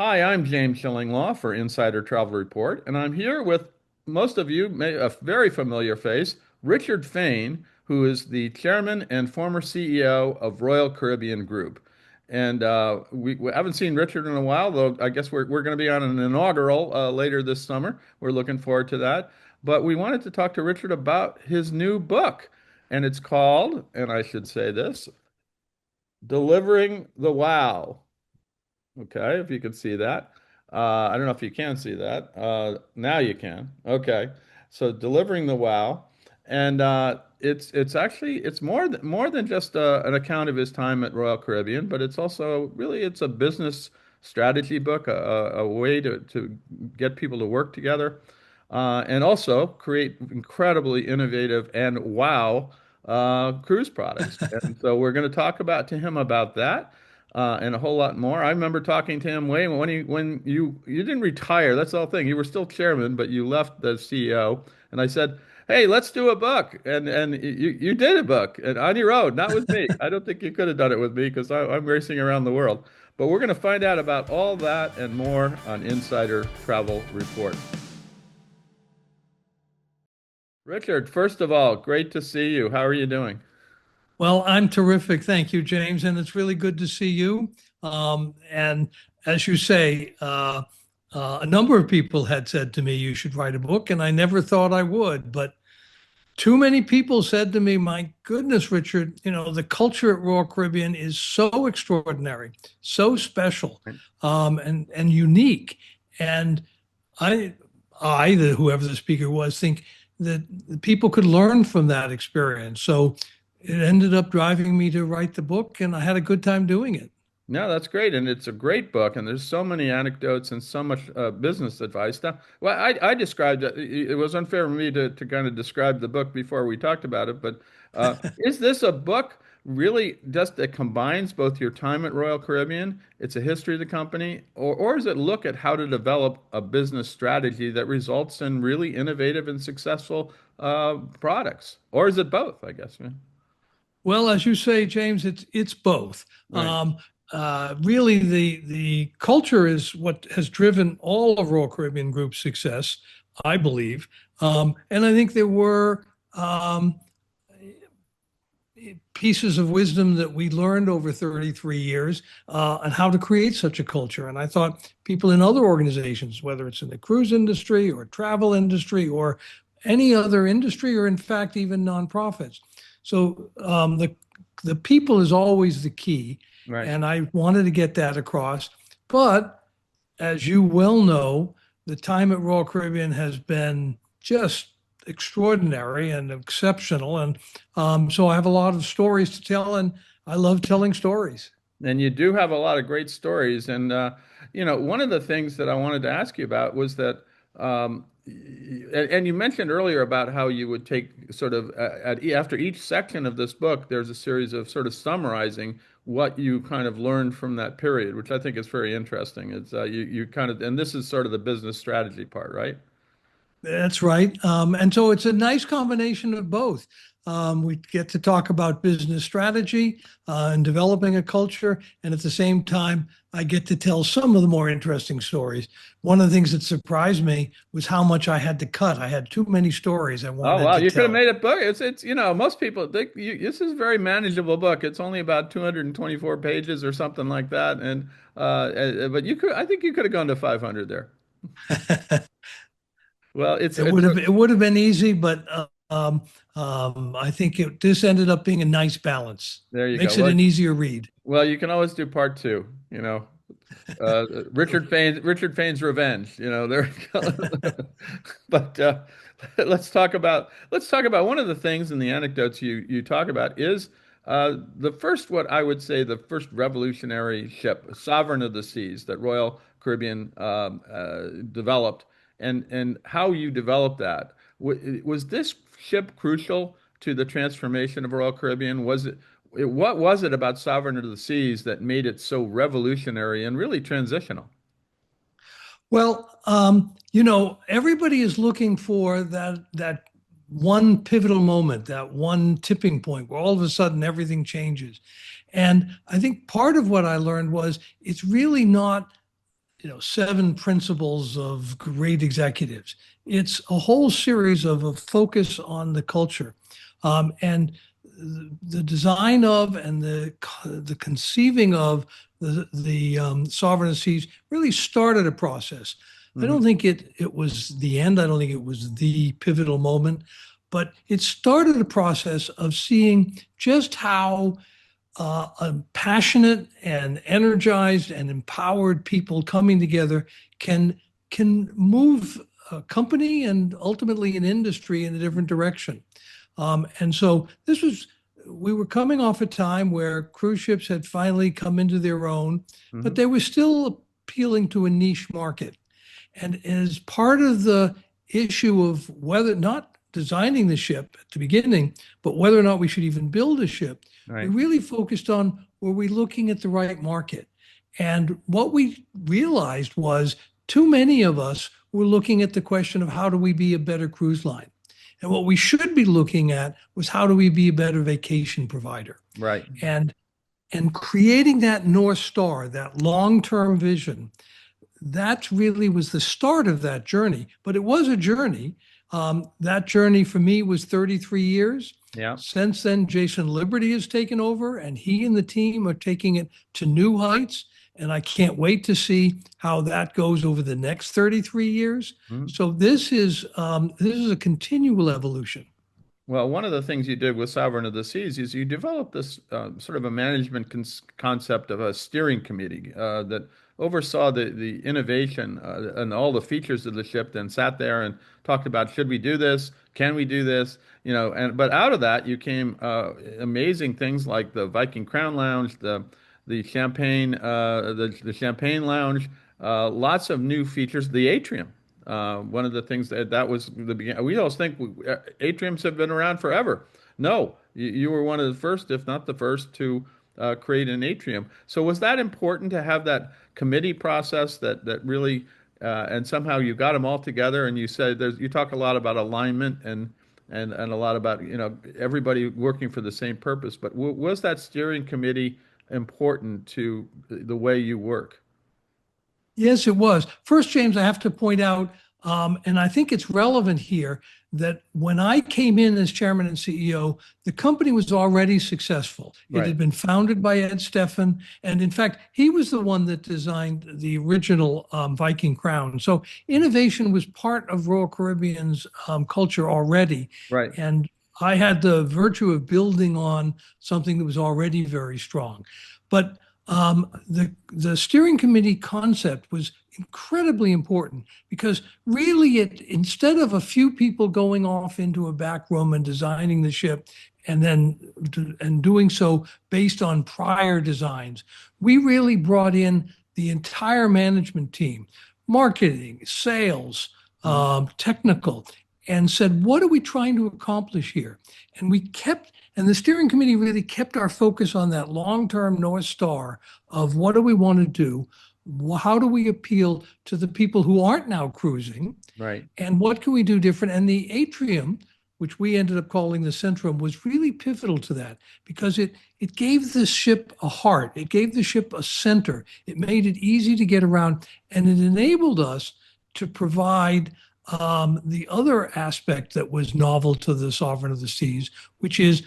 Hi, I'm James Shillinglaw for Insider Travel Report, and I'm here with most of you, a very familiar face, Richard Fain, who is the chairman and former CEO of Royal Caribbean Group. And we haven't seen Richard in a while, though I guess we're going to be on an inaugural later this summer. We're looking forward to that. But we wanted to talk to Richard about his new book, and it's called, and I should say this, Delivering the Wow. Okay, if you can see that. I don't know if you can see that. Now you can. Okay. So delivering the wow, and it's actually it's more than just an account of his time at Royal Caribbean, but it's also really it's a business strategy book, a way to get people to work together, and also create incredibly innovative and wow cruise products. And so we're going to talk about to him about that and a whole lot more. I remember talking to him way when you didn't retire. That's the whole thing. You were still chairman, but you left the CEO. And I said, "Hey, let's do a book." And you did a book and on your own, not with me. I don't think you could have done it with me because I'm racing around the world. But we're going to find out about all that and more on Insider Travel Report. Richard, first of all, great to see you. How are you doing? Well, I'm terrific. Thank you, James. And it's really good to see you. And as you say, a number of people had said to me, you should write a book. And I never thought I would. But too many people said to me, my goodness, Richard, the culture at Royal Caribbean is so extraordinary, so special, and unique. And I, whoever the speaker was, think that people could learn from that experience. So it ended up driving me to write the book, and I had a good time doing it. No, that's great, and it's a great book, and there's so many anecdotes and so much business advice. Now, well, I described it. It was unfair for me to kind of describe the book before we talked about it, but is this a book really just that combines both your time at Royal Caribbean, it's a history of the company, or is it look at how to develop a business strategy that results in really innovative and successful products? Or is it both, I guess, man? Well, as you say, James, it's both. Right. Really, the culture is what has driven all of Royal Caribbean Group's success, I believe. And I think there were pieces of wisdom that we learned over 33 years on how to create such a culture. And I thought people in other organizations, whether it's in the cruise industry or travel industry or any other industry, or in fact, even nonprofits. So the people is always the key. Right. And I wanted to get that across. But as you well know, the time at Royal Caribbean has been just extraordinary and exceptional. And so I have a lot of stories to tell, and I love telling stories. And you do have a lot of great stories. And, one of the things that I wanted to ask you about was that, and you mentioned earlier about how you would take sort of after each section of this book, there's a series of sort of summarizing what you kind of learned from that period, which I think is very interesting. It's you kind of, and this is sort of the business strategy part, right? That's right. And so it's a nice combination of both. We get to talk about business strategy and developing a culture. And at the same time, I get to tell some of the more interesting stories. One of the things that surprised me was how much I had to cut. I had too many stories I Oh wanted wow, to you could have tell. made a book. It's most people think this is a very manageable book. It's only about 224 pages or something like that, and but I think you could have gone to 500 there. Well, It would have been easy, but I think this ended up being a nice balance. there you go. Makes it Well, an easier read. you can always do part two. Richard Fain's Revenge. There we go. But let's talk about one of the things in the anecdotes you talk about is the first what I would say the first revolutionary ship, Sovereign of the Seas, that Royal Caribbean developed, and how you developed that. Was this ship crucial to the transformation of Royal Caribbean? What was it about Sovereign of the Seas that made it so revolutionary and really transitional? Well, everybody is looking for that one pivotal moment, that one tipping point where all of a sudden everything changes. And I think part of what I learned was it's really not seven principles of great executives. It's a whole series of a focus on the culture, and the design of and the conceiving of the sovereign seas really started a process. I Hmm. don't think it was the end. I don't think it was the pivotal moment, but it started a process of seeing just how passionate and energized and empowered people coming together can move a company and ultimately an industry in a different direction. And so we were coming off a time where cruise ships had finally come into their own, but Hmm. they were still appealing to a niche market. And as part of the issue of whether not designing the ship at the beginning, but whether or not we should even build a ship, we Right. really focused on, were we looking at the right market? And what we realized was too many of us were looking at the question of how do we be a better cruise line? And what we should be looking at was how do we be a better vacation provider? Right. And creating that North Star, that long-term vision, that really was the start of that journey. But it was a journey. That journey for me was 33 years. Yeah. Since then, Jason Liberty has taken over, and he and the team are taking it to new heights. And I can't wait to see how that goes over the next 33 years. Mhm. So this is a continual evolution. Well, one of the things you did with Sovereign of the Seas is you developed this sort of a management concept of a steering committee that oversaw the innovation and all the features of the ship, then sat there and talked about should we do this, can we do this, and but out of that you came amazing things like the Viking Crown Lounge, the champagne the champagne lounge, lots of new features, the atrium. One of the things that was the beginning. We always think atriums have been around forever. No, you were one of the first, if not the first, to create an atrium. So was that important to have that committee process that really and somehow you got them all together and you said you talk a lot about alignment and a lot about everybody working for the same purpose. But was that steering committee important to the way you work? Yes, it was. First, James, I have to point out, and I think it's relevant here, that when I came in as chairman and CEO, the company was already successful. It Right, had been founded by Ed Steffen, and in fact, he was the one that designed the original Viking crown. So innovation was part of Royal Caribbean's culture already, right. and I had the virtue of building on something that was already very strong. But the steering committee concept was incredibly important because really it instead of a few people going off into a back room and designing the ship and doing so based on prior designs, we really brought in the entire management team, marketing, sales, Mhm. technical, and said, what are we trying to accomplish here? And and the steering committee really kept our focus on that long-term North Star of what do we want to do? How do we appeal to the people who aren't now cruising? Right. And what can we do different? And the atrium, which we ended up calling the Centrum, was really pivotal to that because it gave the ship a heart. It gave the ship a center. It made it easy to get around, and it enabled us to provide the other aspect that was novel to the Sovereign of the Seas, which is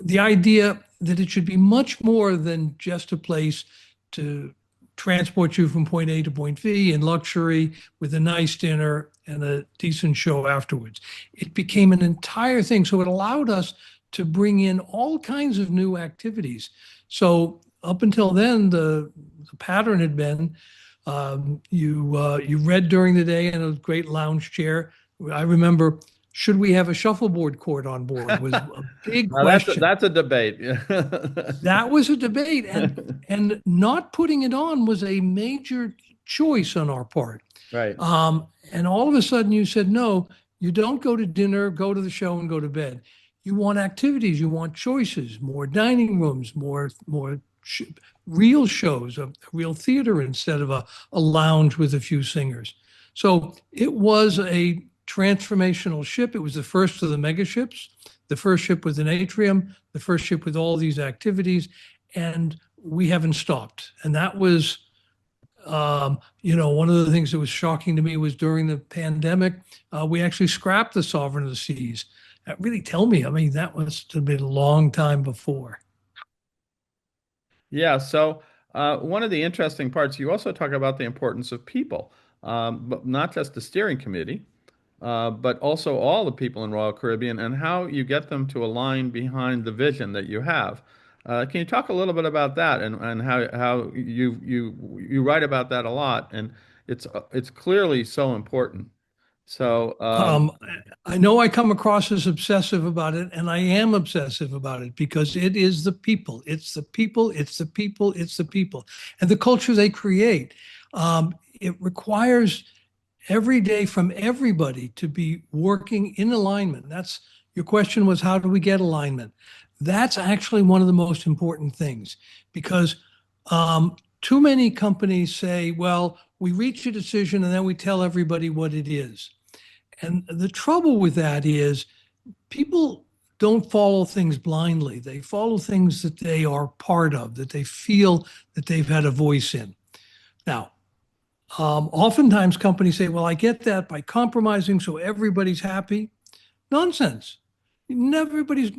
the idea that it should be much more than just a place to transport you from point A to point B in luxury with a nice dinner and a decent show afterwards. It became an entire thing. So it allowed us to bring in all kinds of new activities. So up until then, the pattern had been you read during the day in a great lounge chair. I remember, should we have a shuffleboard court on board was a big Now question. that's a debate. That was a debate, and not putting it on was a major choice on our part. Right, And all of a sudden, you said, no, you don't go to dinner, go to the show, and go to bed. You want activities, you want choices, more dining rooms, more real shows, a real theater instead of a lounge with a few singers. So it was a transformational ship. It was the first of the mega ships, the first ship with an atrium, the first ship with all these activities, and we haven't stopped. And that was One of the things that was shocking to me was during the pandemic, we actually scrapped the sovereign of the seas. That really tell me, I mean, that must have been a long time before. Yeah, so one of the interesting parts, you also talk about the importance of people, but not just the steering committee, but also all the people in Royal Caribbean and how you get them to align behind the vision that you have. Can you talk a little bit about that and how you write about that a lot, and it's clearly so important. So Um, I know I come across as obsessive about it, and I am obsessive about it because it is the people. It's the people. It's the people. It's the people, and the culture they create. It requires every day from everybody to be working in alignment. That's your question was how do we get alignment? That's actually one of the most important things because too many companies say, well, we reach a decision and then we tell everybody what it is. And the trouble with that is people don't follow things blindly. They follow things that they are part of, that they feel that they've had a voice in. Now, oftentimes companies say, well, I get that by compromising so everybody's happy. Nonsense. Not everybody's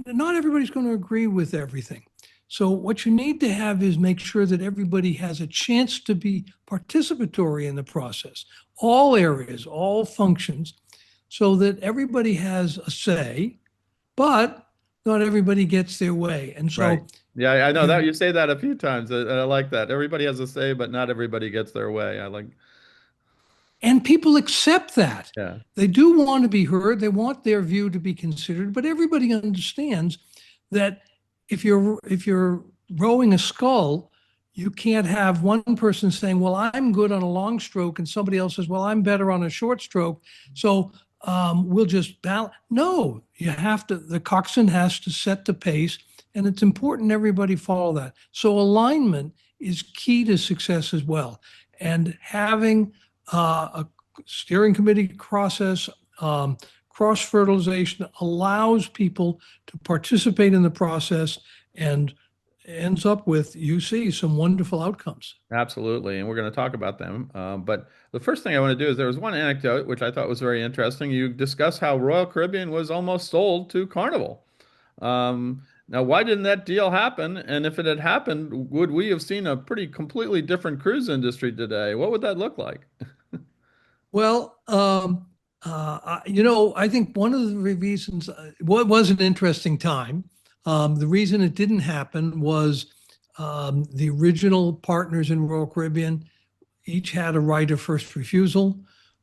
going to agree with everything. So what you need to have is make sure that everybody has a chance to be participatory in the process, all areas, all functions, so that everybody has a say, but not everybody gets their way. And right. so Yeah, I know that you you say that a few times. I like that. Everybody has a say, but not everybody gets their way. I like, And people accept that. yeah, They do want to be heard. They want their view to be considered, but everybody understands that if you're rowing a scull, you can't have one person saying, "Well, I'm good on a long stroke," and somebody else says, "Well, I'm better on a short stroke." So we'll just balance. No, you have to. The coxswain has to set the pace, and it's important everybody follow that. So alignment is key to success as well, and having a steering committee process, cross fertilization allows people to participate in the process and ends up with, you see, some wonderful outcomes. absolutely. And we're going to talk about them. But the first thing I want to do is there was one anecdote which I thought was very interesting. You discuss how Royal Caribbean was almost sold to Carnival. Now, why didn't that deal happen? And if it had happened, would we have seen a pretty completely different cruise industry today? What would that look like? Well, I think one of the reasons, what was an interesting time. The reason it didn't happen was the original partners in Royal Caribbean each had a right of first refusal.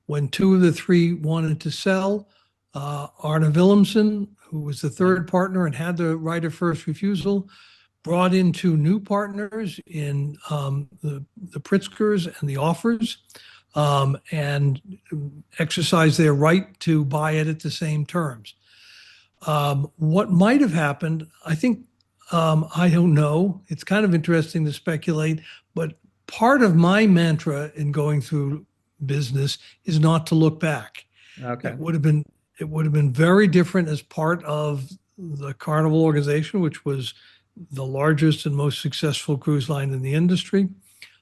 When two of the three wanted to sell, Arne Willemsen, who was the Yeah. third partner and had the right of first refusal, brought in two new partners in the Pritzkers and the Offers, and exercised their right to buy it at the same terms. What might have happened, I think, I don't know. It's kind of interesting to speculate, but part of my mantra in going through business is not to look back. Okay. It would have been it would have been very different as part of the Carnival organization, which was the largest and most successful cruise line in the industry.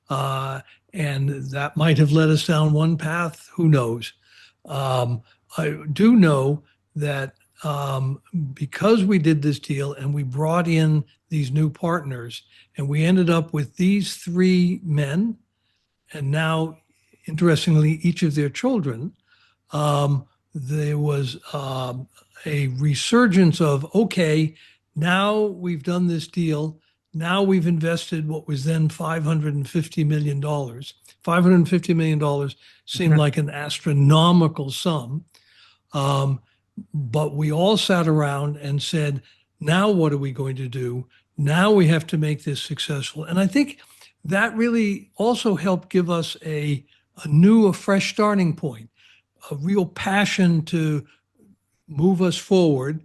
Uh, and that might have led us down one path. Who knows? Um, I do know that because we did this deal and we brought in these new partners, and we ended up with these three men, and now, interestingly, each of their children, there was a resurgence of, okay, now we've done this deal. Now we've invested what was then $550 million. $550 million seemed like an astronomical sum. Um, but we all sat around and said, now what are we going to do? Now we have to make this successful. And I think that really also helped give us a fresh starting point, a real passion to move us forward.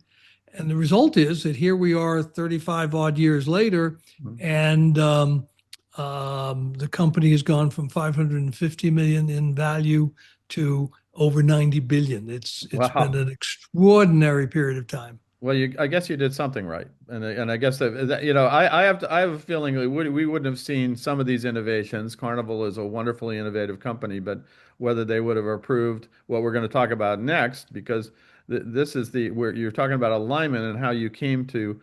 And the result is that here we are 35 odd years later, and the company has gone from 550 million in value to over 90 billion. It's been Wow. an extraordinary period of time. Well, I guess you did something right, and I guess I have a feeling that we wouldn't have seen some of these innovations. Carnival is a wonderfully innovative company, but whether they would have approved what we're going to talk about next, because this is the where you're talking about alignment and how you came to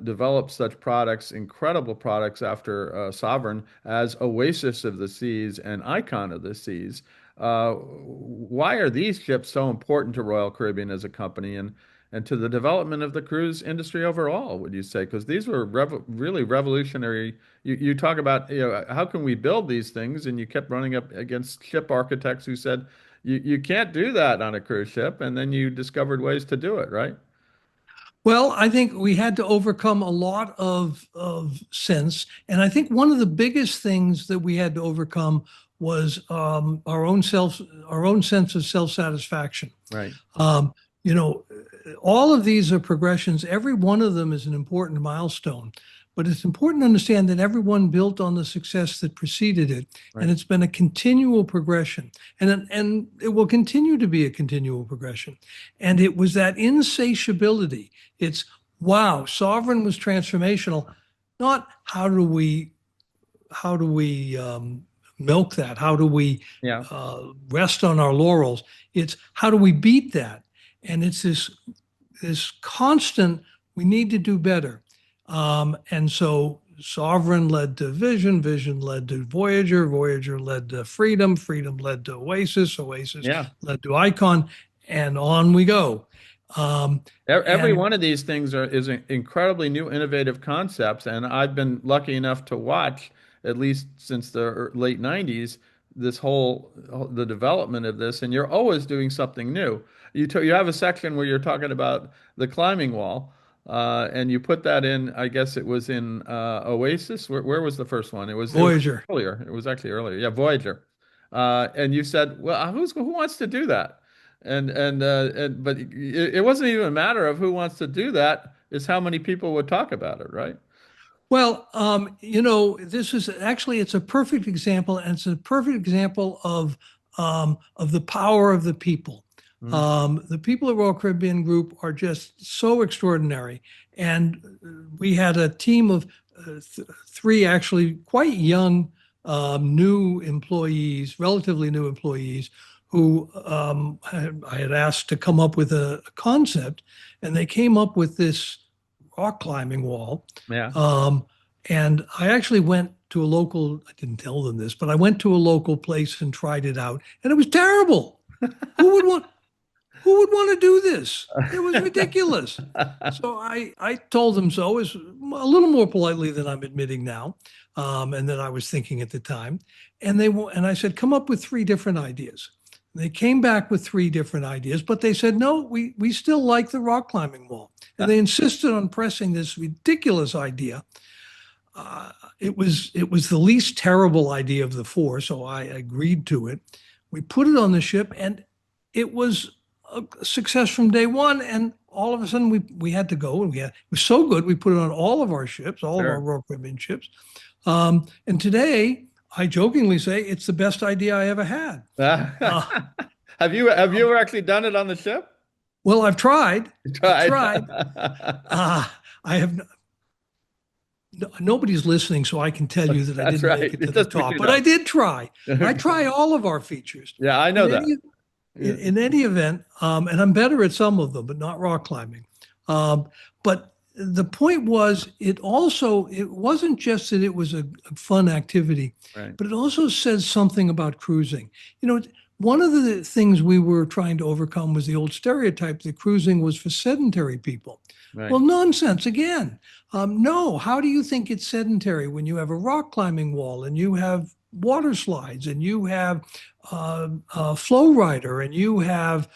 develop such products, incredible products after Sovereign as Oasis of the Seas and Icon of the Seas. Why are these ships so important to Royal Caribbean as a company and to the development of the cruise industry overall, would you say? Because these were really revolutionary. You talk about, how can we build these things? And you kept running up against ship architects who said, you can't do that on a cruise ship. And then you discovered ways to do it, right? Well, I think we had to overcome a lot of sense, and I think one of the biggest things that we had to overcome was our own sense of self satisfaction. Right. Um, you know, all of these are progressions. Every one of them is an important milestone, but it's important to understand that everyone built on the success that preceded it, and Right. it's been a continual progression, and it will continue to be a continual progression. And it was that insatiability. It's wow, Sovereign was transformational. Not how do we milk that? How do we Yeah. rest on our laurels? It's how do we beat that? And it's this constant. We need to do better. And so Sovereign led to Vision, Vision led to Voyager, Voyager led to Freedom, Freedom led to Oasis, Oasis Yeah. led to Icon, and on we go. Um, Every and one of these things is incredibly new, innovative concepts, and I've been lucky enough to watch, at least since the late '90s, this whole the development of this, and you're always doing something new. You have a section where you're talking about the climbing wall, and you put that in. I guess it was in Oasis. Where was the first one? It was Voyager. earlier. It was actually earlier. Yeah, Voyager. And you said, well, who wants to do that? And but it wasn't even a matter of who wants to do that, it's how many people would talk about it, right? Well, this is actually it's a perfect example, and it's a perfect example of the power of the people. Mm, The people at Royal Caribbean Group are just so extraordinary, and we had a team of three actually quite young, new employees, relatively new employees, who I had asked to come up with a concept, and they came up with this rock climbing wall. yeah. Um, and I actually went to a local, I didn't tell them this, but I went to a local place and tried it out, and it was terrible. Who would want who would want to do this? It was ridiculous. So I told them so, as a little more politely than I'm admitting now, and that I was thinking at the time. And I said, come up with three different ideas. They came back with three different ideas, but they said, no, we still like the rock climbing wall. And they insisted on pressing this ridiculous idea. It was the least terrible idea of the four, so I agreed to it. We put it on the ship, and it was a success from day one. And all of a sudden, we had to go, and it was so good we put it on all of our ships, all of our Sure. Royal Caribbean ships. And today, I jokingly say it's the best idea I ever had. Uh, Have you ever actually done it on the ship? well, I've tried. You I've tried. tried. I have nobody's listening, so I can tell you that I That's didn't right. make it to It's the just top, between but I us. did try. I try all of our features. Yeah, I In know that. any Yeah. in any event, and I'm better at some of them, but not rock climbing. But the point was, it wasn't just that it was a fun activity, Right. but it also says something about cruising. You know, one of the things we were trying to overcome was the old stereotype that cruising was for sedentary people. Right. Well, nonsense again. No, how do you think it's sedentary when you have a rock climbing wall and you have water slides and you have flow rider and you have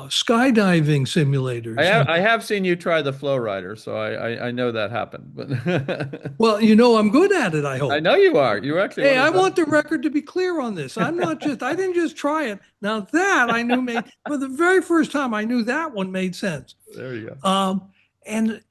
skydiving simulators? And I have seen you try the flow rider, so I know that happened. But well, I'm good at it, I I hope. know you are. You actually Hey, one I of the want the record to be clear on this. I didn't just try it. Now that I knew for the very first time, I knew that one made sense. there you go. Um, and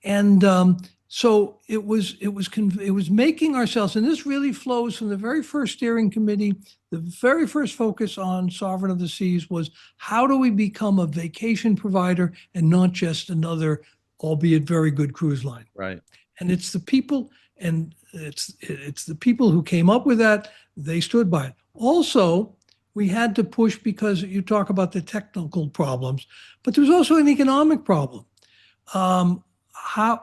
So it was making ourselves, and this really flows from the very first steering committee. The very first focus on Sovereign of the Seas was how do we become a vacation provider and not just another, albeit very good cruise line. Right. And it's the people, and it's the people who came up with that. They stood by it. Also, we had to push because you talk about the technical problems, but there was also an economic problem. How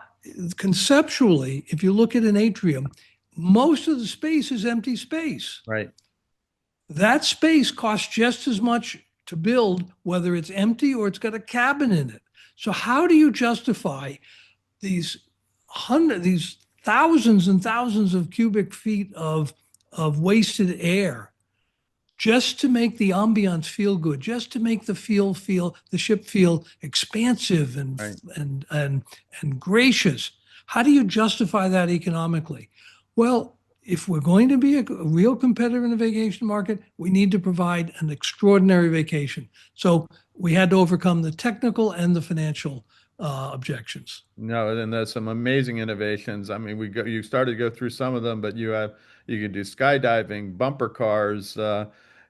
conceptually, if you look at an atrium, most of the space is empty space. Right. That space costs just as much to build, whether it's empty or it's got a cabin in it. So how do you justify these these thousands and thousands of cubic feet of wasted air just to make the ambiance feel good, just to make the ship feel expansive and Right. and and and gracious? How do you justify that economically? Well, if we're going to be a real competitor in the vacation market, we need to provide an extraordinary vacation. So we had to overcome the technical and the financial objections. No, and there's some amazing innovations. I mean, you started to go through some of them, but you can do skydiving, bumper cars.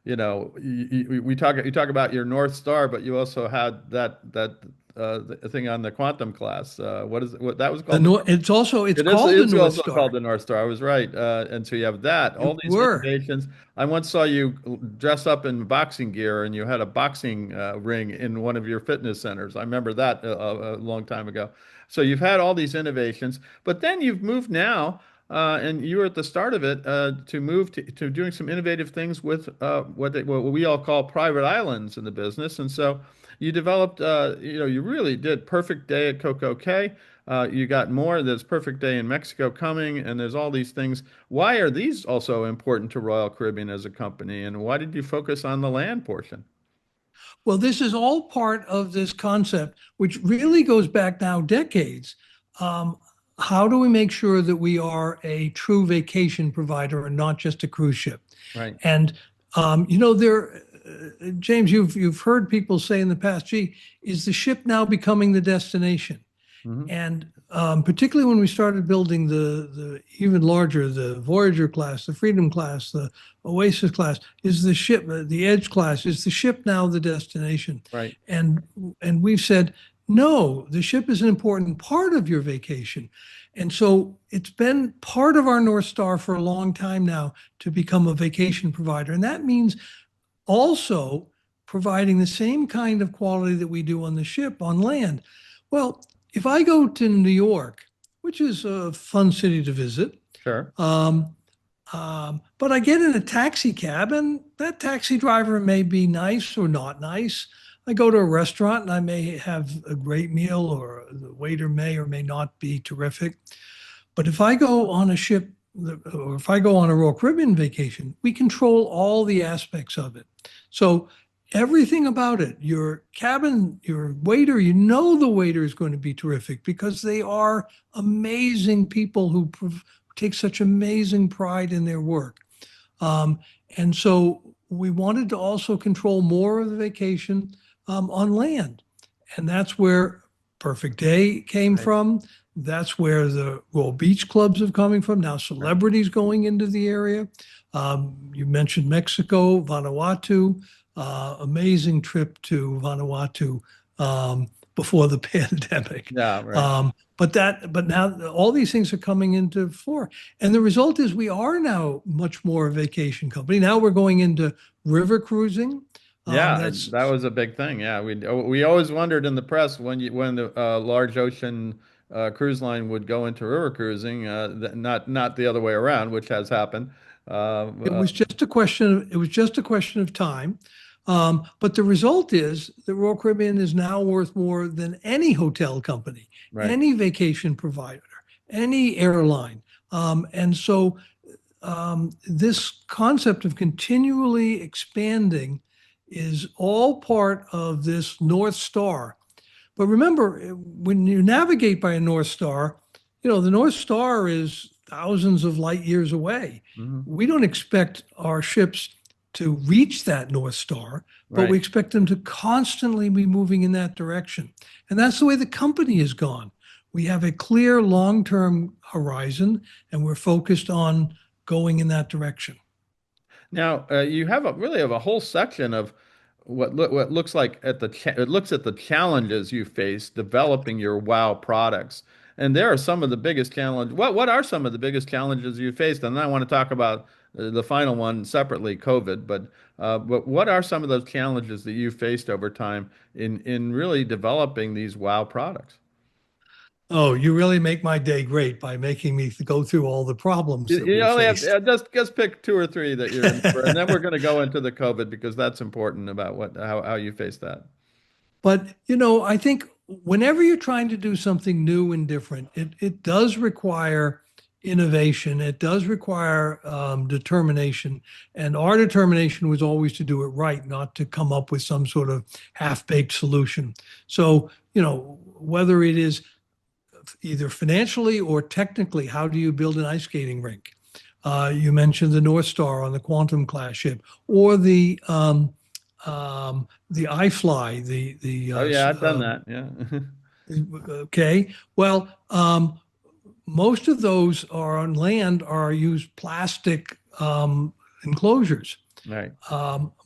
You talk about your North Star, but you also had the thing on the quantum class. What is it? What that was The called? North, it's It is. called the It's North also Star. called the North Star. I was right. And so you have that. All You these were. innovations. I once saw you dress up in boxing gear, and you had a boxing ring in one of your fitness centers. I remember that a long time ago. So you've had all these innovations, but then you've moved now, and you were at the start of it to move to doing some innovative things with what we all call private islands in the business. And so you developed, you really did Perfect Day at Coco Cay. You got more. There's Perfect Day in Mexico coming, and there's all these things. Why are these also important to Royal Caribbean as a company, and why did you focus on the land portion? Well, this is all part of this concept, which really goes back now decades. Um, how do we make sure that we are a true vacation provider and not just a cruise ship? Right. And James, you've heard people say in the past, "Gee, is the ship now becoming the destination?" Hmm. And particularly when we started building the even larger, the Voyager class, the Freedom class, the Oasis class, is the ship, the Edge class, is the ship now the destination? Right. And and we've said, no, the ship is an important part of your vacation. And so it's been part of our North Star for a long time now to become a vacation provider. And that means also providing the same kind of quality that we do on the ship on land. Well, if I go to New York, which is a fun city to visit, Sure. um, but I get in a taxi cab and that taxi driver may be nice or not nice. I go to a restaurant and I may have a great meal, or the waiter may or may not be terrific. But if I go on a ship, or if I go on a Royal Caribbean vacation, we control all the aspects of it. So everything about it, your cabin, your waiter, the waiter is going to be terrific because they are amazing people who take such amazing pride in their work. Um, and so we wanted to also control more of the vacation on land. And that's where Perfect Day came Right. from. That's where the Royal Beach clubs are coming from. Now, Right. celebrities going into the area. You mentioned Mexico, Vanuatu, amazing trip to Vanuatu before the pandemic. Yeah. Right. But now all these things are coming into fore, and the result is we are now much more a vacation company. Now we're going into river cruising. Yeah, that That's was a big thing. Yeah, we always wondered in the press when the large ocean cruise line would go into river cruising, not the other way around, which has happened. It Uh, was just a question of, it was just a question of time. But the result is that Royal Caribbean is now worth more than any hotel company, right, any vacation provider, any airline. And so this concept of continually expanding is all part of this North Star. But remember, when you navigate by a North Star, the North Star is thousands of light years away. hmm, We don't expect our ships to reach that North Star, but we right, expect them to constantly be moving in that direction. And that's the way the company has gone. We have a clear long-term horizon, and we're focused on going in that direction. Now, you have really have a whole section of what looks like it looks at the challenges you face developing your wow products. And there are some of the biggest challenges. What are some of the biggest challenges you faced? And I want to talk about the final one separately, COVID. But what are some of those challenges that you faced over time in really developing these wow products? Oh, you really make my day great by making me go through all the problems that You we only have faced. just pick two or three that you remember, and then we're going to go into the COVID because that's important about how you face that. But, I think whenever you're trying to do something new and different, it does require innovation. It does require determination. And our determination was always to do it right, not to come up with some sort of half-baked solution. So, whether it is either financially or technically, how do you build an ice skating rink? You mentioned the North Star on the Quantum class ship, or the iFly, Oh yeah, I've done that. Yeah. okay. Well, most of those are on land are used plastic enclosures. Right.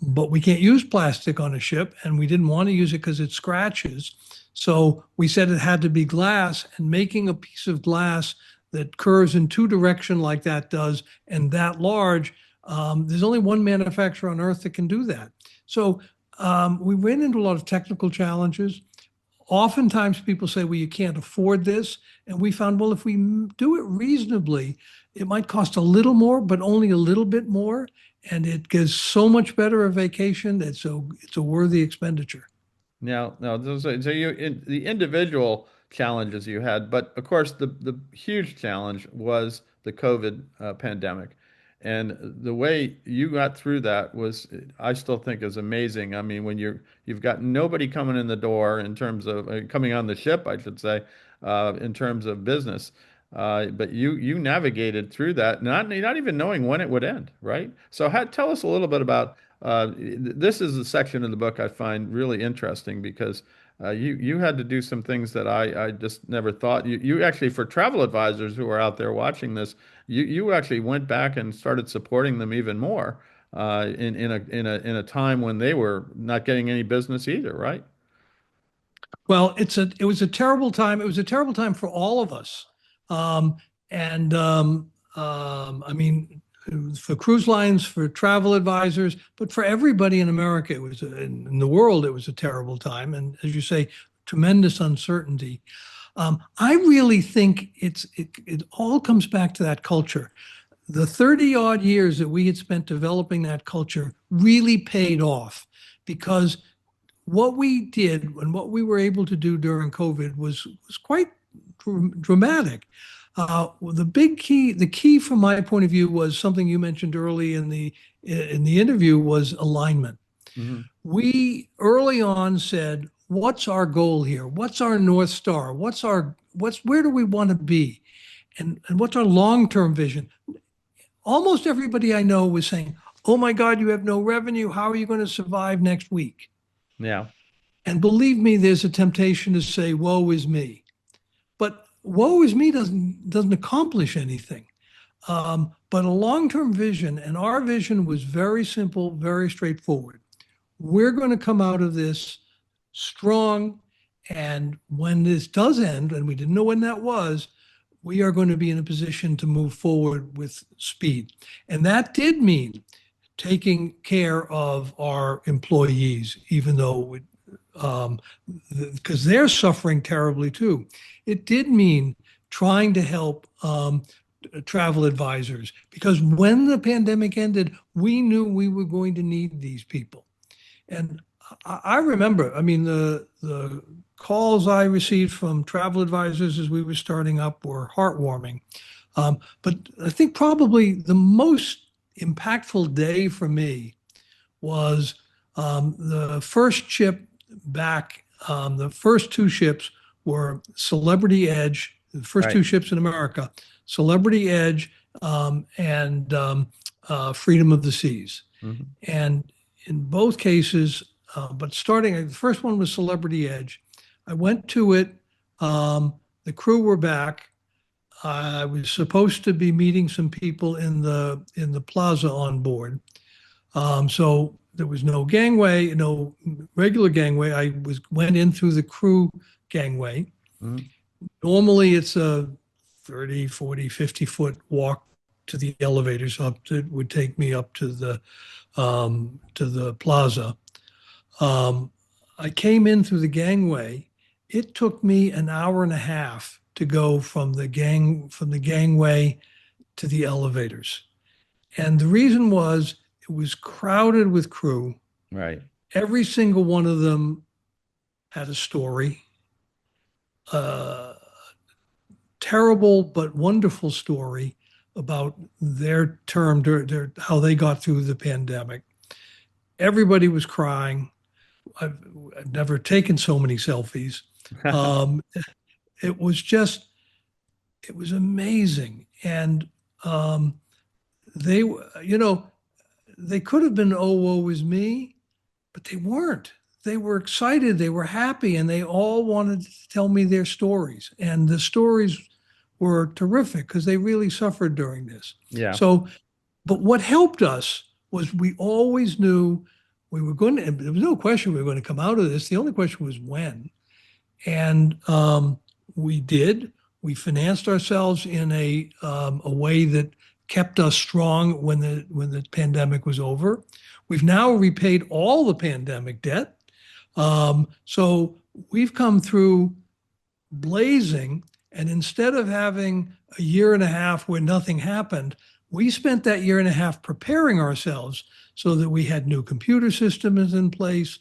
But we can't use plastic on a ship, and we didn't want to use it because it scratches. So we said it had to be glass, and making a piece of glass that curves in two direction like that does, and that large, there's only one manufacturer on Earth that can do that. So we ran into a lot of technical challenges. Oftentimes people say, well, you can't afford this. And we found, well, if we do it reasonably, it might cost a little more, but only a little bit more. And it gives so much better a vacation. It's a worthy expenditure. Now, no, so the individual challenges you had, but of course the huge challenge was the COVID pandemic, and the way you got through that was, I still think, is amazing. I mean, when you've got nobody coming in the door in terms of coming on the ship, I should say, in terms of business. But you navigated through that, not even knowing when it would end, right? So tell us a little bit about this is a section in the book I find really interesting because you had to do some things that I just never thought. You actually, for travel advisors who are out there watching this, you actually went back and started supporting them even more in a time when they were not getting any business either, right? Well, it was a terrible time. It was a terrible time for all of us. Um, and I mean, for cruise lines, for travel advisors, but for everybody in America, in the world, it was a terrible time. And as you say, tremendous uncertainty. I really think it all comes back to that culture. The 30 odd years that we had spent developing that culture really paid off because what we did and what we were able to do during COVID was quite dramatic. The key from my point of view was something you mentioned early in the interview was alignment. Hmm. We early on said, "What's our goal here? What's our North Star? Where do we want to be? And what's our long-term vision?" Almost everybody I know was saying, "Oh my God, you have no revenue. How are you going to survive next week?" Yeah. And believe me, there's a temptation to say, woe is me. But woe is me doesn't accomplish anything. But a long-term vision, and our vision was very simple, very straightforward. We're going to come out of this strong. And when this does end, and we didn't know when that was, we are going to be in a position to move forward with speed. And that did mean taking care of our employees, even though because they're suffering terribly too. It did mean trying to help travel advisors because when the pandemic ended, we knew we were going to need these people. And I remember, I mean, the calls I received from travel advisors as we were starting up were heartwarming. But I think probably the most impactful day for me was the first ship back. The first two ships were Celebrity Edge, the first Right. two ships in America, Celebrity Edge and Freedom of the Seas. Hmm. And in both cases, but starting, the first one was Celebrity Edge. I went to it. The crew were back. I was supposed to be meeting some people in the plaza on board. So there was no gangway, no regular gangway. I went in through the crew gangway. Mhm. Normally it's a 30, 40, 50-foot walk to the elevators up to would take me up to the plaza. Um, I came in through the gangway. It took me an hour and a half to go from the gangway to the elevators. And the reason was it was crowded with crew. Right. Every single one of them had a story, a terrible but wonderful story about their term, how they got through the pandemic. Everybody was crying. I've, I've never taken so many selfies. Um, it was just, it was amazing. And um, they, you know, they could have been, oh, woe is me, but they weren't. They were excited, they were happy, and they all wanted to tell me their stories. And the stories were terrific because they really suffered during this. Yeah. So, but what helped us was we always knew we were going to, there was no question we were going to come out of this. The only question was when. And we did. We financed ourselves in a way that kept us strong when the pandemic was over. We've now repaid all the pandemic debt. So we've come through blazing. And instead of having a year and a half where nothing happened, we spent that year and a half preparing ourselves so that we had new computer systems in place,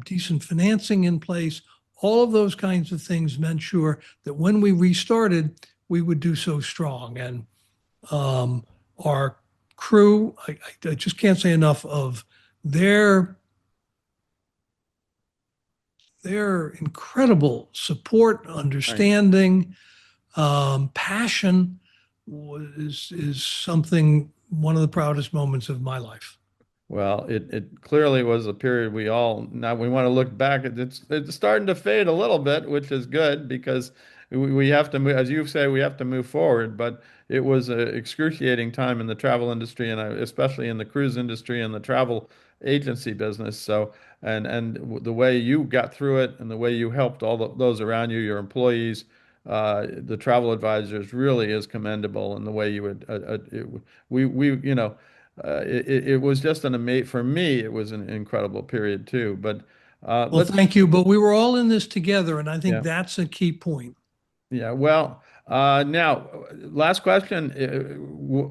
decent financing in place. All of those kinds of things meant sure that when we restarted, we would do so strong. And our crew, I just can't say enough of their their incredible support, Right. understanding, passion is something, one of the proudest moments of my life. Well, it clearly was a period we all now we want to look back at it's starting to fade a little bit, which is good because we have to move, as you say, we have to move forward. But it was an excruciating time in the travel industry and especially in the cruise industry and the travel agency business. So the way you got through it and the way you helped those around you, your employees, the travel advisors, really is commendable. And the way you would we you know. It was just an amazing, for me, it was an incredible period too. But Well, let's, thank you. But we were all in this together, and I think yeah. that's a key point. Yeah, well, now, last question.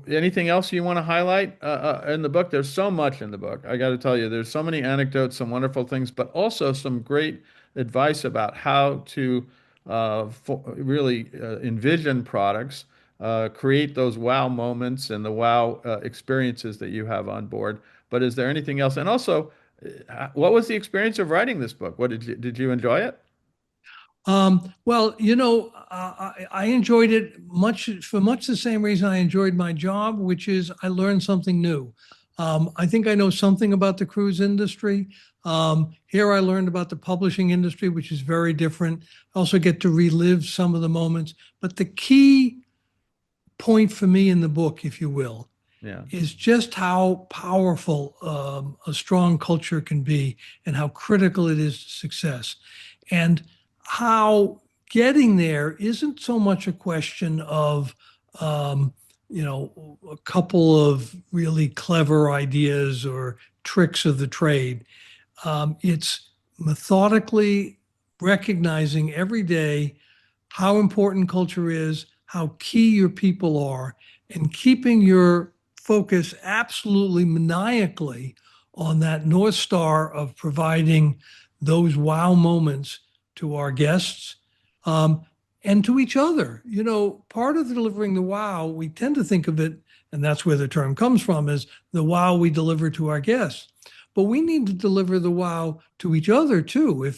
Anything else you want to highlight in the book? There's so much in the book. I got to tell you, there's so many anecdotes, some wonderful things, but also some great advice about how to really envision products, create those wow moments and the wow experiences that you have on board. But is there anything else? And also, what was the experience of writing this book? What did you enjoy it? Well, I enjoyed it much for much the same reason I enjoyed my job, which is I learned something new. I think I know something about the cruise industry. Here I learned about the publishing industry, which is very different. I also get to relive some of the moments. But the key point for me in the book, if you will, Yeah. is just how powerful a strong culture can be and how critical it is to success. And how getting there isn't so much a question of, um, a couple of really clever ideas or tricks of the trade. It's methodically recognizing every day how important culture is, how key your people are, and keeping your focus absolutely maniacally on that North Star of providing those wow moments to our guests, and to each other. Part of delivering the wow, we tend to think of it, and that's where the term comes from, is the wow we deliver to our guests. But we need to deliver the wow to each other too. Right.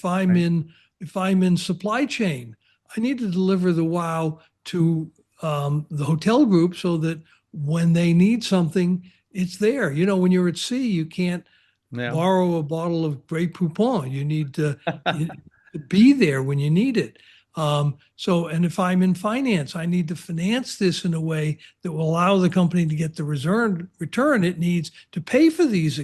If I'm in supply chain, I need to deliver the wow to the hotel group so that when they need something, it's there. When you're at sea, you can't Yeah. borrow a bottle of Grey Poupon. You need to be there when you need it. And if I'm in finance, I need to finance this in a way that will allow the company to get the return it needs to pay for these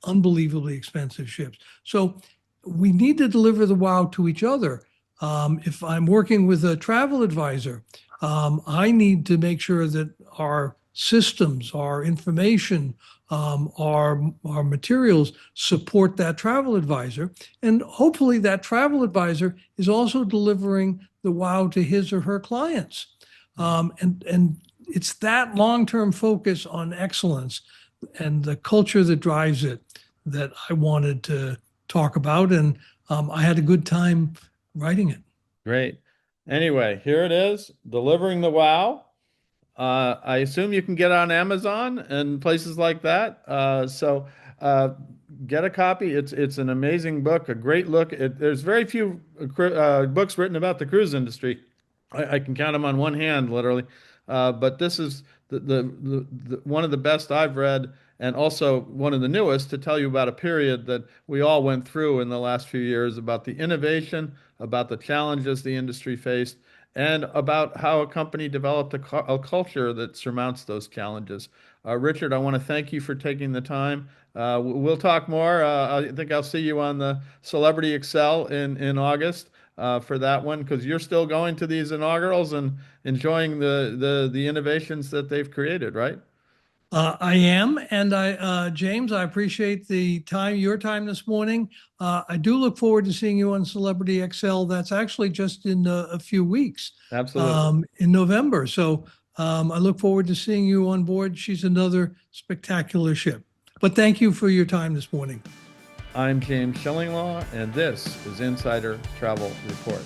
unbelievably expensive ships. So we need to deliver the wow to each other. If I'm working with a travel advisor, I need to make sure that our systems, our information, our materials support that travel advisor. And hopefully that travel advisor is also delivering the wow to his or her clients. And it's that long-term focus on excellence and the culture that drives it that I wanted to talk about. And I had a good time writing it. Great. Anyway, here it is, Delivering the Wow. I assume you can get on Amazon and places like that. Uh, get a copy. It's an amazing book, a great look. There's very few books written about the cruise industry. I can count them on one hand, literally. But this is one of the best I've read, and also one of the newest to tell you about a period that we all went through in the last few years, about the innovation, about the challenges the industry faced, and about how a company developed a culture that surmounts those challenges. Richard, I want to thank you for taking the time. We'll talk more. I think I'll see you on the Celebrity Excel in August for that one, because you're still going to these inaugurals and enjoying the innovations that they've created, right? I am, and James, I appreciate your time this morning. I do look forward to seeing you on Celebrity XL. That's actually just in a few weeks, Absolutely. in November. So I look forward to seeing you on board. She's another spectacular ship. But thank you for your time this morning. I'm James Shillinglaw, and this is Insider Travel Report.